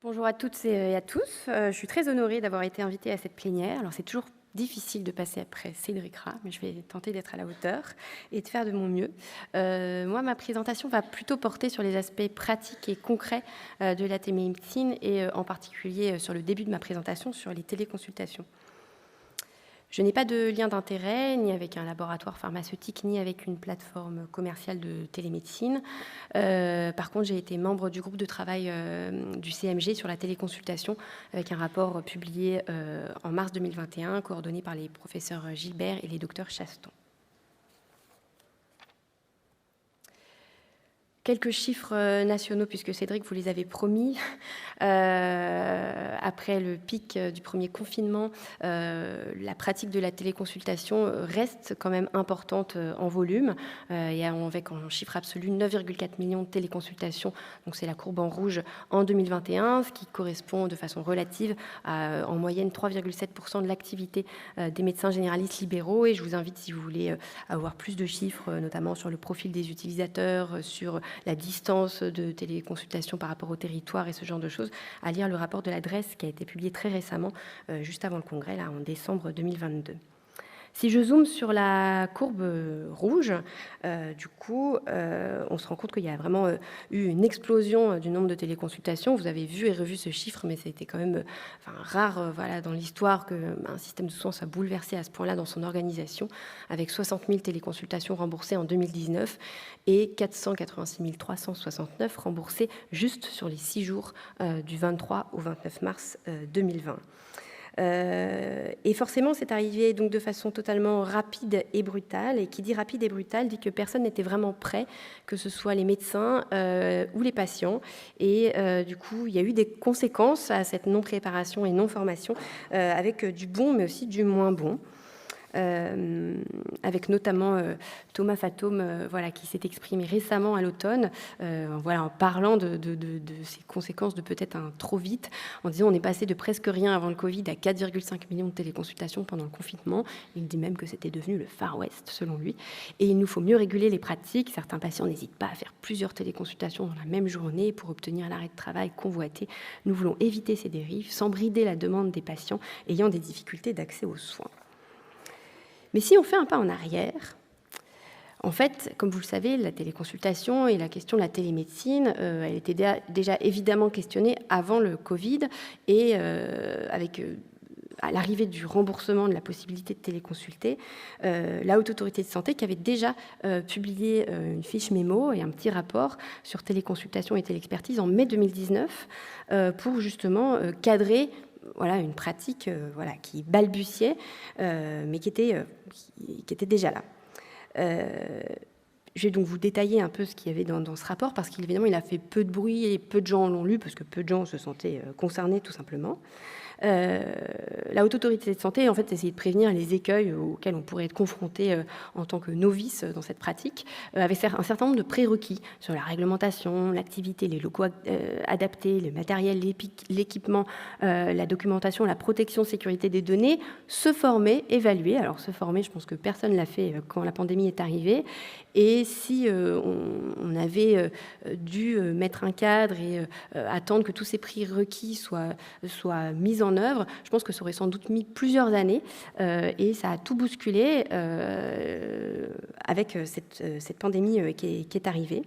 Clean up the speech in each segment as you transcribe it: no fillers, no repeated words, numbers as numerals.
Bonjour à toutes et à tous. Je suis très honorée d'avoir été invitée à cette plénière. Alors, c'est toujours difficile de passer après Cédric Rat, mais je vais tenter d'être à la hauteur et de faire de mon mieux. Moi, ma présentation va plutôt porter sur les aspects pratiques et concrets de la télémédecine et en particulier sur le début de ma présentation sur les téléconsultations. Je n'ai pas de lien d'intérêt, ni avec un laboratoire pharmaceutique, ni avec une plateforme commerciale de télémédecine. Par contre, j'ai été membre du groupe de travail du CMG sur la téléconsultation, avec un rapport publié en mars 2021, coordonné par les professeurs Gilbert et les docteurs Chaston. Quelques chiffres nationaux, puisque Cédric, vous les avez promis. Après le pic du premier confinement, la pratique de la téléconsultation reste quand même importante en volume. Et avec en chiffre absolu 9,4 millions de téléconsultations, donc c'est la courbe en rouge, en 2021, ce qui correspond de façon relative à en moyenne 3,7% de l'activité des médecins généralistes libéraux. Et je vous invite, si vous voulez avoir plus de chiffres, notamment sur le profil des utilisateurs, sur la distance de téléconsultation par rapport au territoire et ce genre de choses, à lire le rapport de l'adresse qui a été publié très récemment, juste avant le congrès, là, en décembre 2022. Si je zoome sur la courbe rouge, du coup, on se rend compte qu'il y a vraiment eu une explosion du nombre de téléconsultations. Vous avez vu et revu ce chiffre, mais c'était quand même rare voilà, dans l'histoire qu'un système de soins soit bouleversé à ce point-là dans son organisation, avec 60 000 téléconsultations remboursées en 2019 et 486 369 remboursées juste sur les 6 jours du 23 au 29 mars 2020. Et forcément, c'est arrivé donc de façon totalement rapide et brutale. Et qui dit rapide et brutale dit que personne n'était vraiment prêt, que ce soit les médecins ou les patients. Et du coup, il y a eu des conséquences à cette non-préparation et non-formation, avec du bon, mais aussi du moins bon. Avec notamment Thomas Fatome voilà, qui s'est exprimé récemment à l'automne voilà, en parlant de ces conséquences de peut-être un trop vite, en disant on est passé de presque rien avant le Covid à 4,5 millions de téléconsultations pendant le confinement. Il dit même que c'était devenu le Far West selon lui. Et il nous faut mieux réguler les pratiques. Certains patients n'hésitent pas à faire plusieurs téléconsultations dans la même journée pour obtenir l'arrêt de travail convoité. Nous voulons éviter ces dérives sans brider la demande des patients ayant des difficultés d'accès aux soins. Mais si on fait un pas en arrière, en fait, comme vous le savez, la téléconsultation et la question de la télémédecine, elle était déjà évidemment questionnée avant le Covid et avec à l'arrivée du remboursement de la possibilité de téléconsulter, la Haute Autorité de Santé qui avait déjà publié une fiche mémo et un petit rapport sur téléconsultation et téléexpertise en mai 2019 pour justement cadrer voilà, une pratique voilà, qui balbutiait, mais qui était déjà là. Je vais donc vous détailler un peu ce qu'il y avait dans ce rapport, parce qu'évidemment, il a fait peu de bruit et peu de gens l'ont lu, parce que peu de gens se sentaient concernés, tout simplement. La Haute Autorité de Santé, en fait, essayait de prévenir les écueils auxquels on pourrait être confronté en tant que novice dans cette pratique, avec un certain nombre de prérequis sur la réglementation, l'activité, les locaux adaptés, le matériel, l'équipement, la documentation, la protection, sécurité des données, se former, évaluer. Alors se former, je pense que personne ne l'a fait quand la pandémie est arrivée. Et si on avait dû mettre un cadre et attendre que tous ces prérequis soient mis en œuvre, je pense que ça aurait sans doute mis plusieurs années et ça a tout bousculé avec cette pandémie qui est arrivée.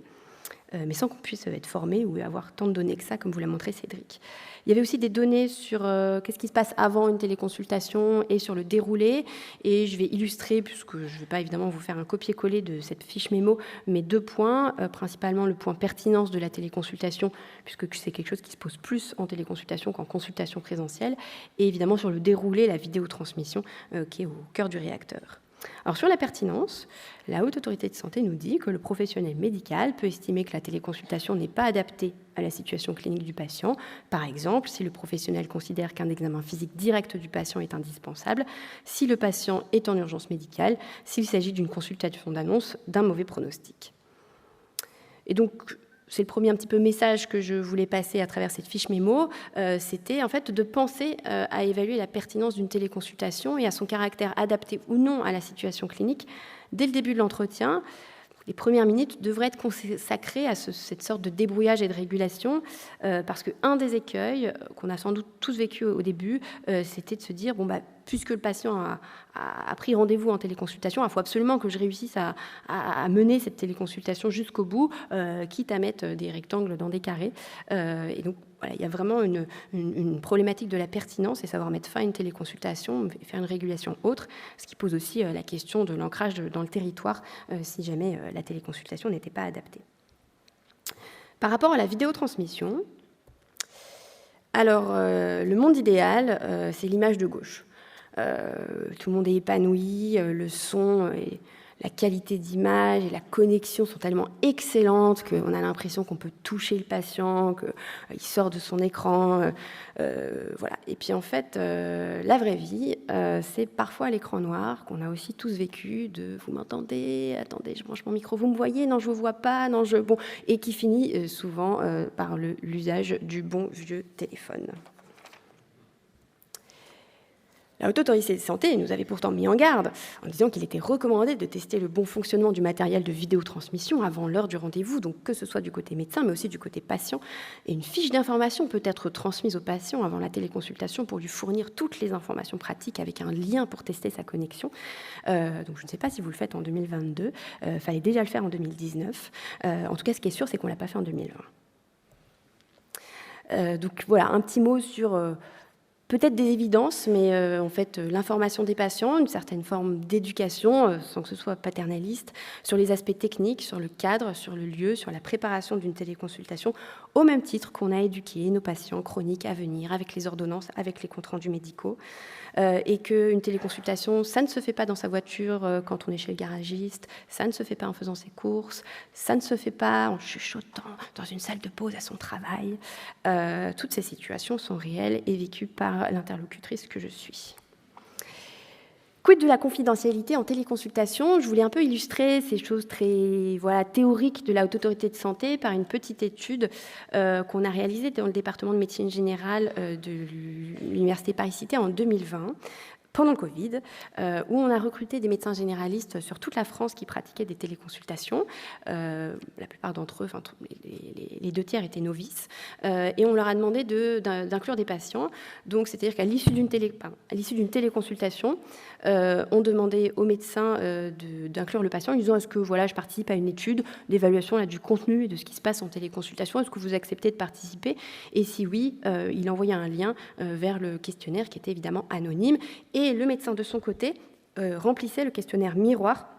Mais sans qu'on puisse être formé ou avoir tant de données que ça, comme vous l'a montré Cédric. Il y avait aussi des données sur qu'est-ce qui se passe avant une téléconsultation et sur le déroulé. Et je vais illustrer, puisque je ne vais pas évidemment vous faire un copier-coller de cette fiche mémo, mais 2 points, principalement le point pertinence de la téléconsultation, puisque c'est quelque chose qui se pose plus en téléconsultation qu'en consultation présentielle, et évidemment sur le déroulé, la vidéotransmission, qui est au cœur du réacteur. Alors sur la pertinence, la Haute Autorité de Santé nous dit que le professionnel médical peut estimer que la téléconsultation n'est pas adaptée à la situation clinique du patient. Par exemple, si le professionnel considère qu'un examen physique direct du patient est indispensable, si le patient est en urgence médicale, s'il s'agit d'une consultation d'annonce d'un mauvais pronostic. Et donc, c'est le premier un petit peu message que je voulais passer à travers cette fiche mémo, c'était en fait de penser à évaluer la pertinence d'une téléconsultation et à son caractère adapté ou non à la situation clinique dès le début de l'entretien. les premières minutes devraient être consacrées à cette sorte de débrouillage et de régulation, parce qu'un des écueils qu'on a sans doute tous vécu au début, c'était de se dire, puisque le patient a pris rendez-vous en téléconsultation, il faut absolument que je réussisse à mener cette téléconsultation jusqu'au bout, quitte à mettre des rectangles dans des carrés. Et donc, voilà, il y a vraiment une problématique de la pertinence et savoir mettre fin à une téléconsultation et faire une régulation autre, ce qui pose aussi la question de l'ancrage dans le territoire si jamais la téléconsultation n'était pas adaptée. Par rapport à la vidéotransmission, alors le monde idéal, c'est l'image de gauche. Tout le monde est épanoui, le son et la qualité d'image et la connexion sont tellement excellentes qu'on a l'impression qu'on peut toucher le patient, qu'il sort de son écran. Voilà. Et puis en fait, la vraie vie, c'est parfois l'écran noir qu'on a aussi tous vécu, de « vous m'entendez ? Attendez, je branche mon micro, vous me voyez ? Non, je ne vous vois pas. Non, Bon, et qui finit souvent par l'usage du bon vieux téléphone. La Haute Autorité de Santé nous avait pourtant mis en garde en disant qu'il était recommandé de tester le bon fonctionnement du matériel de vidéotransmission avant l'heure du rendez-vous, donc que ce soit du côté médecin, mais aussi du côté patient. Et une fiche d'information peut être transmise au patient avant la téléconsultation pour lui fournir toutes les informations pratiques avec un lien pour tester sa connexion. Donc je ne sais pas si vous le faites en 2022, fallait déjà le faire en 2019. En tout cas, ce qui est sûr, c'est qu'on ne l'a pas fait en 2020. Donc voilà, un petit mot sur... peut-être des évidences, mais en fait, l'information des patients, une certaine forme d'éducation, sans que ce soit paternaliste, sur les aspects techniques, sur le cadre, sur le lieu, sur la préparation d'une téléconsultation, au même titre qu'on a éduqué nos patients chroniques à venir, avec les ordonnances, avec les comptes rendus médicaux, et qu'une téléconsultation, ça ne se fait pas dans sa voiture quand on est chez le garagiste, ça ne se fait pas en faisant ses courses, ça ne se fait pas en chuchotant dans une salle de pause à son travail. Toutes ces situations sont réelles et vécues par l'interlocutrice que je suis. Quid de la confidentialité en téléconsultation ? Je voulais un peu illustrer ces choses très théoriques de la Haute Autorité de Santé par une petite étude qu'on a réalisée dans le département de médecine générale de l'Université Paris-Cité en 2020. Pendant le Covid, où on a recruté des médecins généralistes sur toute la France qui pratiquaient des téléconsultations. La plupart d'entre eux, les 2/3 étaient novices. Et on leur a demandé d'inclure des patients. Donc, c'est-à-dire qu'à l'issue d'une téléconsultation, on demandait aux médecins d'inclure le patient en disant « Est-ce que je participe à une étude d'évaluation du contenu et de ce qui se passe en téléconsultation ? Est-ce que vous acceptez de participer ?» Et si oui, il envoyait un lien vers le questionnaire qui était évidemment anonyme. Et le médecin, de son côté, remplissait le questionnaire miroir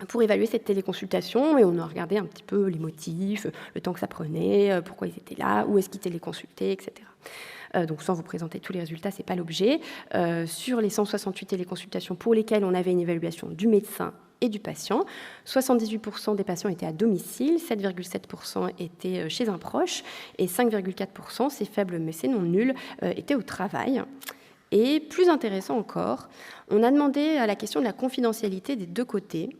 pour évaluer cette téléconsultation. Et on a regardé un petit peu les motifs, le temps que ça prenait, pourquoi ils étaient là, où est-ce qu'ils téléconsultaient, etc. Donc sans vous présenter tous les résultats, ce n'est pas l'objet. Sur les 168 téléconsultations pour lesquelles on avait une évaluation du médecin et du patient, 78% des patients étaient à domicile, 7,7% étaient chez un proche et 5,4%, c'est faible mais c'est non nul, étaient au travail. Et plus intéressant encore, on a demandé à la question de la confidentialité des deux côtés.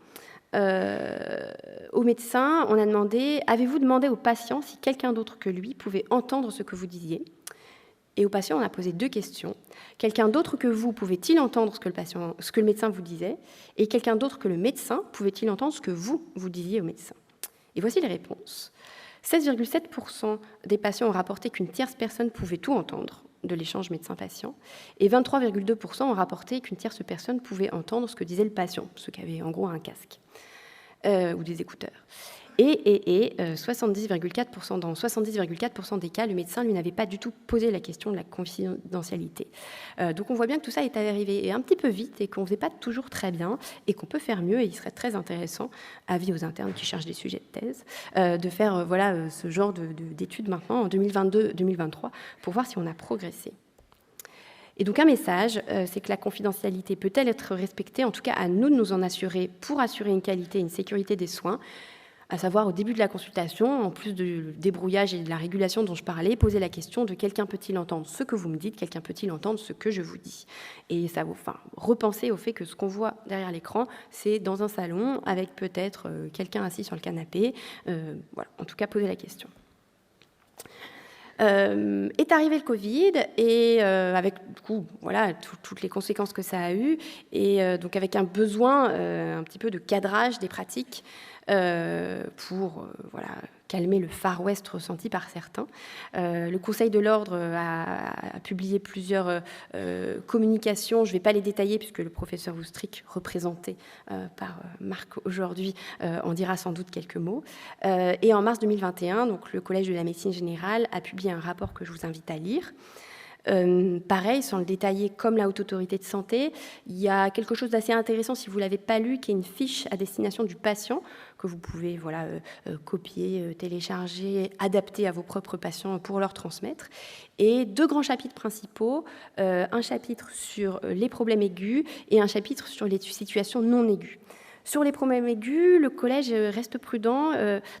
Au médecin, on a demandé « Avez-vous demandé au patient si quelqu'un d'autre que lui pouvait entendre ce que vous disiez ?» Et au patient, on a posé 2 questions. Quelqu'un d'autre que vous pouvait-il entendre ce que le médecin vous disait ? Et quelqu'un d'autre que le médecin pouvait-il entendre ce que vous disiez au médecin ? Et voici les réponses. 16,7% des patients ont rapporté qu'une tierce personne pouvait tout entendre de l'échange médecin-patient, et 23,2% ont rapporté qu'une tierce personne pouvait entendre ce que disait le patient, ceux qui avaient en gros un casque ou des écouteurs. Et 70,4%, dans 70,4% des cas, le médecin, lui, n'avait pas du tout posé la question de la confidentialité. Donc on voit bien que tout ça est arrivé un petit peu vite et qu'on ne faisait pas toujours très bien et qu'on peut faire mieux. Et il serait très intéressant, avis aux internes qui cherchent des sujets de thèse, de faire ce genre d'études maintenant en 2022-2023 pour voir si on a progressé. Et donc un message, c'est que la confidentialité peut-elle être respectée, en tout cas à nous de nous en assurer pour assurer une qualité et une sécurité des soins, à savoir au début de la consultation, en plus du débrouillage et de la régulation dont je parlais, poser la question de quelqu'un peut-il entendre ce que vous me dites, quelqu'un peut-il entendre ce que je vous dis. Et ça vous repenser au fait que ce qu'on voit derrière l'écran, c'est dans un salon avec peut-être quelqu'un assis sur le canapé. Voilà, en tout cas, poser la question. Est arrivé le Covid et avec du coup, toutes les conséquences que ça a eu et donc avec un besoin un petit peu de cadrage des pratiques. pour calmer le Far West ressenti par certains. Le Conseil de l'Ordre a publié plusieurs communications. Je ne vais pas les détailler puisque le professeur Woustric, représenté par Marc aujourd'hui, en dira sans doute quelques mots. Et en mars 2021, donc, le Collège de la médecine générale a publié un rapport que je vous invite à lire. Pareil, sans le détailler comme la Haute Autorité de Santé, il y a quelque chose d'assez intéressant, si vous ne l'avez pas lu, qui est une fiche à destination du patient que vous pouvez copier, télécharger, adapter à vos propres patients pour leur transmettre. Et 2 grands chapitres principaux, un chapitre sur les problèmes aigus et un chapitre sur les situations non aiguës. Sur les problèmes aigus, le collège reste prudent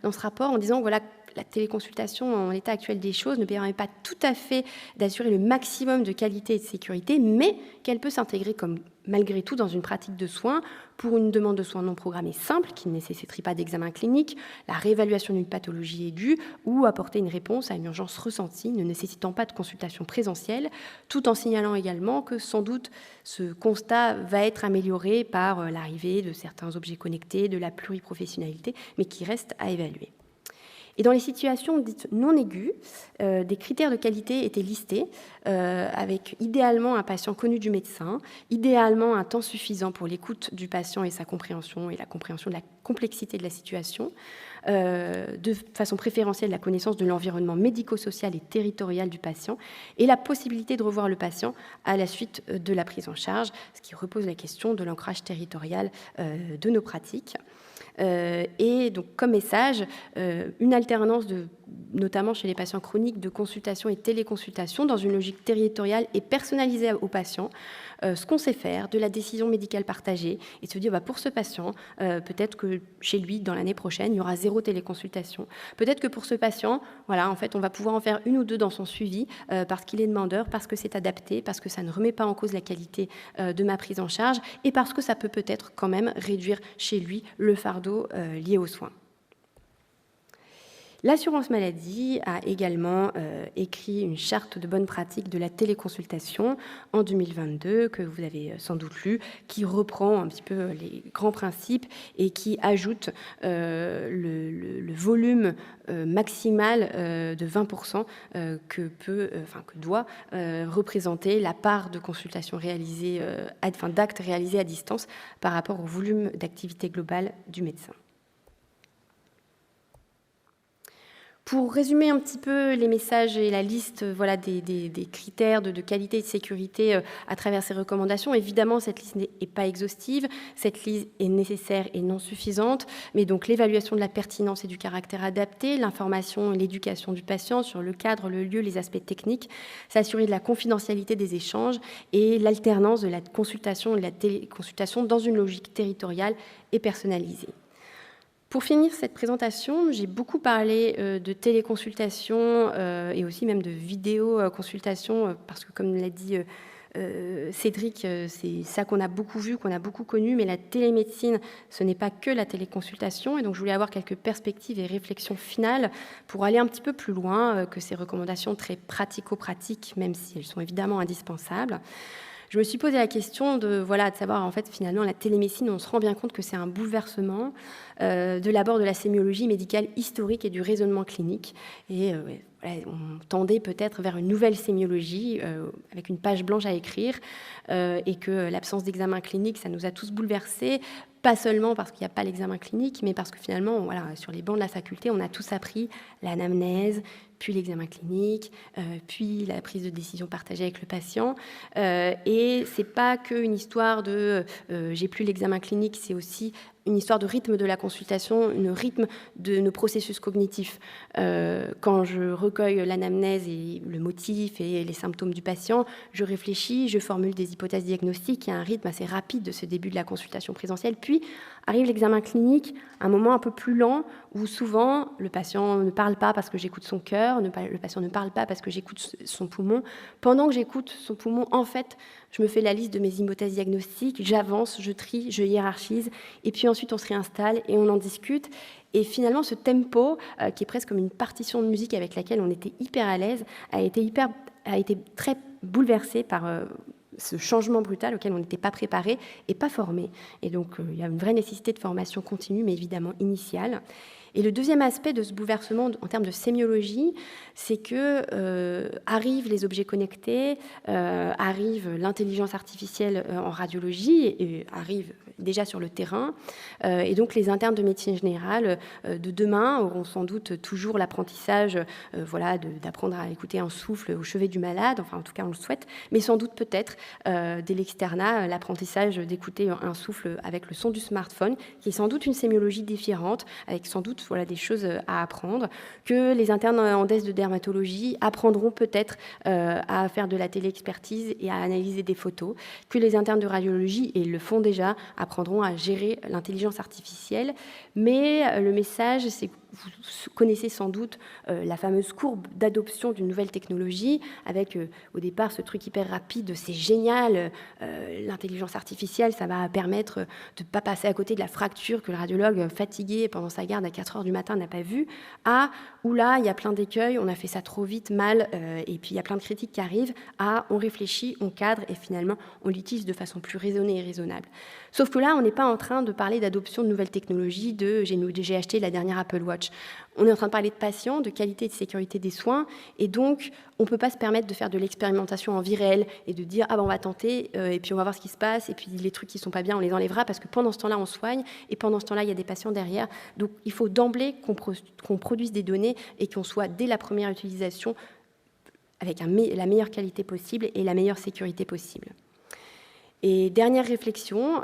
dans ce rapport en disant voilà, la téléconsultation en l'état actuel des choses ne permet pas tout à fait d'assurer le maximum de qualité et de sécurité, mais qu'elle peut s'intégrer comme malgré tout dans une pratique de soins pour une demande de soins non programmée simple qui ne nécessiterait pas d'examen clinique, la réévaluation d'une pathologie aiguë ou apporter une réponse à une urgence ressentie ne nécessitant pas de consultation présentielle, tout en signalant également que sans doute ce constat va être amélioré par l'arrivée de certains objets connectés, de la pluriprofessionnalité, mais qui reste à évaluer. Et dans les situations dites non aiguës, des critères de qualité étaient listés, avec idéalement un patient connu du médecin, idéalement un temps suffisant pour l'écoute du patient et sa compréhension et la compréhension de la complexité de la situation, de façon préférentielle la connaissance de l'environnement médico-social et territorial du patient et la possibilité de revoir le patient à la suite de la prise en charge, ce qui repose la question de l'ancrage territorial de nos pratiques. Et donc, comme message, une alternance, notamment chez les patients chroniques, de consultation et téléconsultation dans une logique territoriale et personnalisée aux patients, ce qu'on sait faire, de la décision médicale partagée, et se dire pour ce patient, peut-être que chez lui, dans l'année prochaine, il y aura 0 téléconsultation. Peut-être que pour ce patient, en fait, on va pouvoir en faire 1 ou 2 dans son suivi, parce qu'il est demandeur, parce que c'est adapté, parce que ça ne remet pas en cause la qualité de ma prise en charge, et parce que ça peut peut-être quand même réduire chez lui le fardeau lié aux soins. L'assurance maladie a également écrit une charte de bonne pratique de la téléconsultation en 2022, que vous avez sans doute lu, qui reprend un petit peu les grands principes et qui ajoute le volume maximal de 20% que doit représenter la part de consultation réalisée, d'actes réalisés à distance par rapport au volume d'activité globale du médecin. Pour résumer un petit peu les messages et la liste des critères de qualité et de sécurité à travers ces recommandations, évidemment, cette liste n'est pas exhaustive, cette liste est nécessaire et non suffisante, mais donc l'évaluation de la pertinence et du caractère adapté, l'information et l'éducation du patient sur le cadre, le lieu, les aspects techniques, s'assurer de la confidentialité des échanges et l'alternance de la consultation et de la téléconsultation dans une logique territoriale et personnalisée. Pour finir cette présentation, j'ai beaucoup parlé de téléconsultation et aussi même de vidéoconsultation parce que, comme l'a dit Cédric, c'est ça qu'on a beaucoup vu, qu'on a beaucoup connu, mais la télémédecine, ce n'est pas que la téléconsultation. Et donc, je voulais avoir quelques perspectives et réflexions finales pour aller un petit peu plus loin que ces recommandations très pratico-pratiques, même si elles sont évidemment indispensables. Je me suis posé la question de savoir, en fait, finalement, la télémédecine, on se rend bien compte que c'est un bouleversement de l'abord de la sémiologie médicale historique et du raisonnement clinique. Et on tendait peut-être vers une nouvelle sémiologie avec une page blanche à écrire et que l'absence d'examen clinique, ça nous a tous bouleversés. Pas seulement parce qu'il n'y a pas l'examen clinique, mais parce que finalement, sur les bancs de la faculté, on a tous appris l'anamnèse, puis l'examen clinique, puis la prise de décision partagée avec le patient. Et c'est pas qu'une histoire de j'ai plus l'examen clinique, c'est aussi une histoire de rythme de la consultation, un rythme de nos processus cognitifs. Quand je recueille l'anamnèse et le motif et les symptômes du patient, je réfléchis, je formule des hypothèses diagnostiques, il y a un rythme assez rapide de ce début de la consultation présentielle, puis arrive l'examen clinique, un moment un peu plus lent, où souvent le patient ne parle pas parce que j'écoute son cœur, le patient ne parle pas parce que j'écoute son poumon. Pendant que j'écoute son poumon, en fait, je me fais la liste de mes hypothèses diagnostiques, j'avance, je trie, je hiérarchise, et puis ensuite on se réinstalle et on en discute. Et finalement, ce tempo, qui est presque comme une partition de musique avec laquelle on était hyper à l'aise, a été très bouleversé par ce changement brutal auquel on n'était pas préparé et pas formé. Et donc, il y a une vraie nécessité de formation continue, mais évidemment initiale. Et le deuxième aspect de ce bouleversement en termes de sémiologie, c'est que arrivent les objets connectés, arrive l'intelligence artificielle en radiologie, et arrive déjà sur le terrain. Et donc les internes de médecine générale de demain auront sans doute toujours l'apprentissage d'apprendre à écouter un souffle au chevet du malade, enfin en tout cas on le souhaite, mais sans doute peut-être dès l'externat, l'apprentissage d'écouter un souffle avec le son du smartphone, qui est sans doute une sémiologie différente, avec sans doute des choses à apprendre, que les internes en DES de dermatologie apprendront peut-être à faire de la téléexpertise et à analyser des photos, que les internes de radiologie, et ils le font déjà, apprendront à gérer l'intelligence artificielle. Mais le message, c'est que vous connaissez sans doute la fameuse courbe d'adoption d'une nouvelle technologie, avec au départ ce truc hyper rapide, c'est génial, l'intelligence artificielle, ça va permettre de ne pas passer à côté de la fracture que le radiologue fatigué pendant sa garde à 4 heures du matin n'a pas vue, où là, il y a plein d'écueils, on a fait ça trop vite, mal, et puis il y a plein de critiques qui arrivent, on réfléchit, on cadre, et finalement, on l'utilise de façon plus raisonnée et raisonnable. Sauf que là, on n'est pas en train de parler d'adoption de nouvelles technologies, j'ai acheté la dernière Apple Watch. On est en train de parler de patients, de qualité et de sécurité des soins, et donc on ne peut pas se permettre de faire de l'expérimentation en vie réelle et de dire on va tenter, et puis on va voir ce qui se passe, et puis les trucs qui ne sont pas bien, on les enlèvera, parce que pendant ce temps-là, on soigne, et pendant ce temps-là, il y a des patients derrière. Donc il faut d'emblée qu'on produise des données et qu'on soit dès la première utilisation avec la meilleure qualité possible et la meilleure sécurité possible. Et dernière réflexion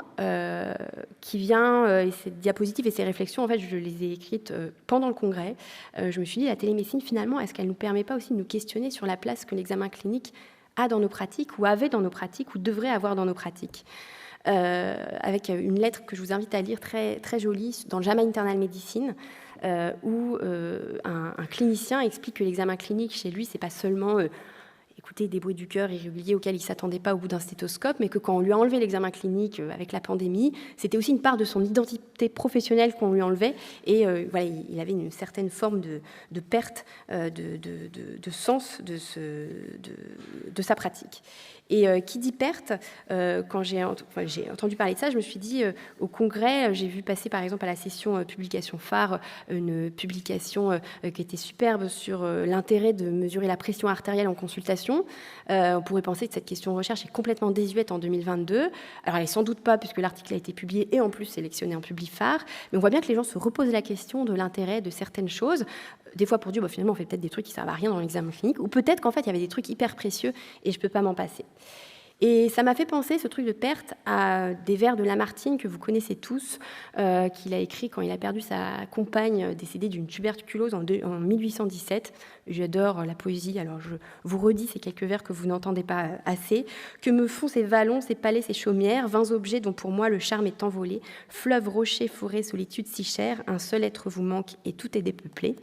qui vient, et ces diapositives et ces réflexions, en fait, je les ai écrites pendant le congrès. Je me suis dit, la télémédecine, finalement, est-ce qu'elle ne nous permet pas aussi de nous questionner sur la place que l'examen clinique a dans nos pratiques, ou avait dans nos pratiques, ou devrait avoir dans nos pratiques, avec une lettre que je vous invite à lire très, très jolie dans le JAMA Internal Medicine, où un clinicien explique que l'examen clinique chez lui, c'est pas seulement écouter des bruits du cœur irréguliers auxquels il ne s'attendait pas au bout d'un stéthoscope, mais que quand on lui a enlevé l'examen clinique avec la pandémie, c'était aussi une part de son identité professionnelle qu'on lui enlevait, et il avait une certaine forme de perte de sens de sa pratique. Et qui dit perte, quand j'ai entendu parler de ça, je me suis dit, au congrès, j'ai vu passer par exemple à la session publication phare, une publication qui était superbe sur l'intérêt de mesurer la pression artérielle en consultation. On pourrait penser que cette question de recherche est complètement désuète en 2022. Alors elle n'est sans doute pas, puisque l'article a été publié et en plus sélectionné en publi phare, mais on voit bien que les gens se reposent la question de l'intérêt de certaines choses, des fois pour dire finalement on fait peut-être des trucs qui ne servent à rien dans l'examen clinique, ou peut-être qu'en fait il y avait des trucs hyper précieux et je ne peux pas m'en passer. Et ça m'a fait penser, ce truc de perte, à des vers de Lamartine que vous connaissez tous, qu'il a écrit quand il a perdu sa compagne décédée d'une tuberculose en 1817. J'adore la poésie, alors je vous redis ces quelques vers que vous n'entendez pas assez. Que me font ces vallons, ces palais, ces chaumières, vains objets dont pour moi le charme est envolé, fleuves, rochers, forêts, solitude si chère, un seul être vous manque et tout est dépeuplé.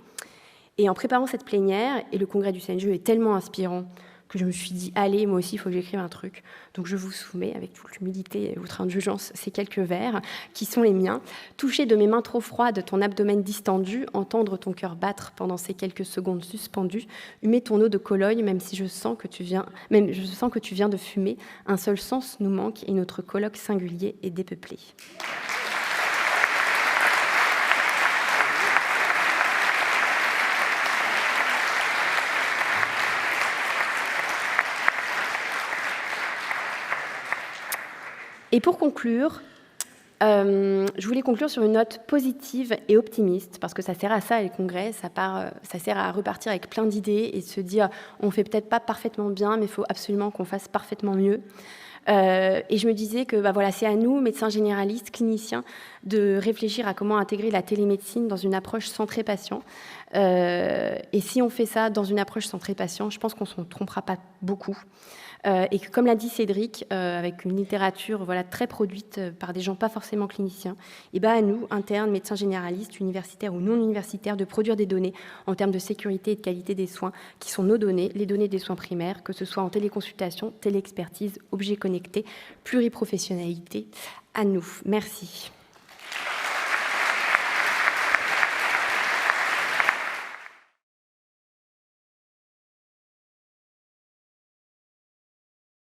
Et en préparant cette plénière, et le congrès du CNGE est tellement inspirant que je me suis dit, allez, moi aussi, il faut que j'écrive un truc. Donc je vous soumets, avec toute l'humilité et votre indulgence, ces quelques vers, qui sont les miens. Toucher de mes mains trop froides ton abdomen distendu, entendre ton cœur battre pendant ces quelques secondes suspendues, humer ton eau de Cologne, même si je sens que tu viens de fumer. Un seul sens nous manque et notre colloque singulier est dépeuplé. Et pour conclure, je voulais conclure sur une note positive et optimiste, parce que ça sert à ça, les congrès, ça sert à repartir avec plein d'idées et se dire, on ne fait peut-être pas parfaitement bien, mais il faut absolument qu'on fasse parfaitement mieux. Et je me disais que c'est à nous, médecins généralistes, cliniciens, de réfléchir à comment intégrer la télémédecine dans une approche centrée patient. Et si on fait ça dans une approche centrée patient, je pense qu'on ne s'en trompera pas beaucoup. Et que, comme l'a dit Cédric, avec une littérature très produite par des gens pas forcément cliniciens, et à nous, internes, médecins généralistes, universitaires ou non universitaires, de produire des données en termes de sécurité et de qualité des soins, qui sont nos données, les données des soins primaires, que ce soit en téléconsultation, téléexpertise, objets connectés, pluriprofessionnalité. À nous. Merci.